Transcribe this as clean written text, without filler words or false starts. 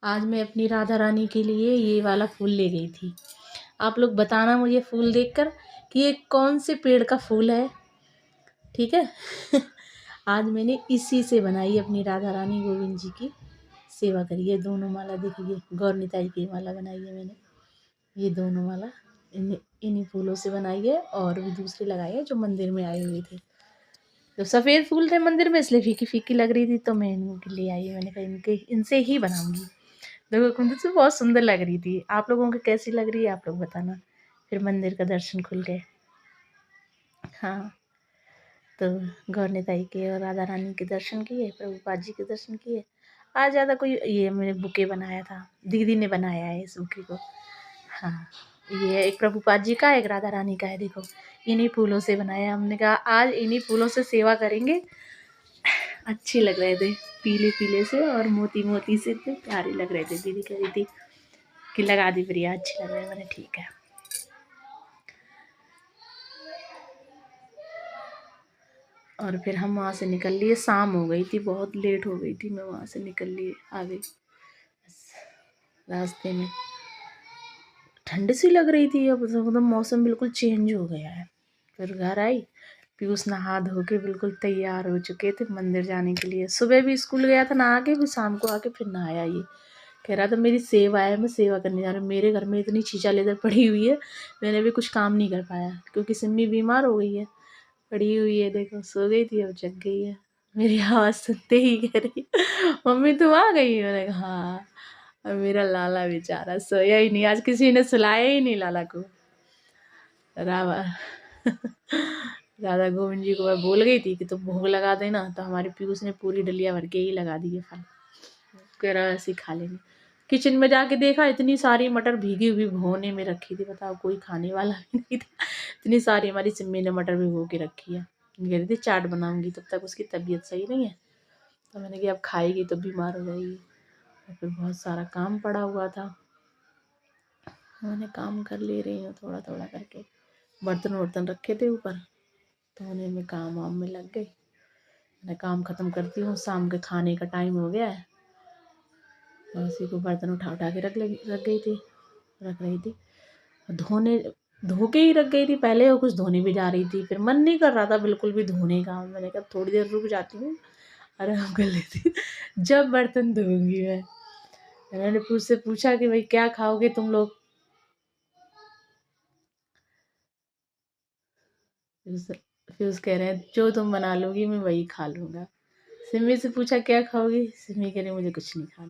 आज मैं अपनी राधा रानी के लिए ये वाला फूल ले गई थी। आप लोग बताना मुझे फूल देखकर कि ये कौन से पेड़ का फूल है, ठीक है। आज मैंने इसी से बनाई अपनी राधा रानी गोविंद जी की सेवा करी है। दोनों माला देखिए, गौर निताई की माला बनाई है मैंने। ये दोनों माला इन्हीं फूलों से बनाई है, और भी दूसरे लगाए हैं जो मंदिर में आए हुए थे। तो सफ़ेद फूल थे मंदिर में, इसलिए फीकी फीकी लग रही थी, तो मैं इनके लिए आई। मैंने कहा इनसे ही बनाऊंगी। देखो कुंदन से बहुत सुंदर लग रही थी। आप लोगों को कैसी लग रही है आप लोग बताना। फिर मंदिर का दर्शन खुल गए। हाँ, तो गौर निताई के और राधा रानी के दर्शन किए, प्रभुपाद जी के दर्शन किए। आज ज़्यादा कोई, ये मैंने बुके बनाया था, दीदी ने बनाया है इस बुके को। हाँ, ये एक प्रभुपाद जी का, एक राधा रानी का है। देखो इन्हीं फूलों से बनाया। हमने कहा आज इन्हीं फूलों से सेवा करेंगे। अच्छे लग रहे थे, पीले पीले से और मोती मोती से, इतने प्यारे लग रहे थे। दीदी कह रही थी कि लगा दी प्रिया, अच्छे लग रहे हैं। मैंने ठीक है। और फिर हम वहाँ से निकल लिए। शाम हो गई थी, बहुत लेट हो गई थी। मैं वहाँ से निकल लिए, आ गई। रास्ते में ठंड सी लग रही थी, अब एकदम मौसम बिल्कुल चेंज हो गया है। फिर घर आई, पीयूष नहा धो के बिल्कुल तैयार हो चुके थे मंदिर जाने के लिए। सुबह भी स्कूल गया था नहा के, फिर शाम को आके फिर नहाया। ये कह रहा था मेरी सेवा है, मैं सेवा करने जा रहा हूँ। मेरे घर में इतनी चीज़ा लेकर पड़ी हुई है, मैंने भी कुछ काम नहीं कर पाया क्योंकि सिम्मी बीमार हो गई है, पड़ी हुई है। देखो सो गई थी, अब जग गई है। मेरी आवाज़ सुनते ही कह रही मम्मी तुम आ गई। मैंने कहा हाँ। अब मेरा लाला बेचारा सोया ही नहीं, आज किसी ने सुलाया ही नहीं लाला को। रावा राधा गोविंद जी को मैं बोल गई थी कि तुम भोग लगा देना, तो हमारे पीयूष ने पूरी डलिया भर के ही लगा दी है फल। कह रहा ऐसे ही खा लेंगे। किचन में जाके देखा, इतनी सारी मटर भीगी हुई भगोने में रखी थी। बताओ कोई खाने वाला भी नहीं था, इतनी सारी हमारी सिम्मी ने मटर भिगो के रखी है। कह रही थी चाट बनाऊंगी, तब तक उसकी तबीयत सही नहीं है। तो मैंने कहा अब खाएगी तो बीमार हो जाएगी। और फिर बहुत सारा काम पड़ा हुआ था, मैंने काम कर ले रही हूँ थोड़ा थोड़ा करके। बर्तन वर्तन रखे थे ऊपर, धोने में काम वाम में लग गई। मैंने काम ख़त्म करती हूँ, शाम के खाने का टाइम हो गया है। तो उसी को बर्तन उठा उठा के रख रही थी। धोने धो के ही रख गई थी पहले, और कुछ धोने भी जा रही थी। फिर मन नहीं कर रहा था बिल्कुल भी धोने का। मैंने कहा थोड़ी देर रुक जाती हूँ, आराम कर लेती, जब बर्तन धोऊंगी मैं। मैंने उससे पूछा कि भाई क्या खाओगे तुम लोग। फिर उस कह रहे हैं जो तुम बना लोगी मैं वही खा लूँगा। सिमी से पूछा क्या खाओगी, सिमी कह रही मुझे कुछ नहीं खाना।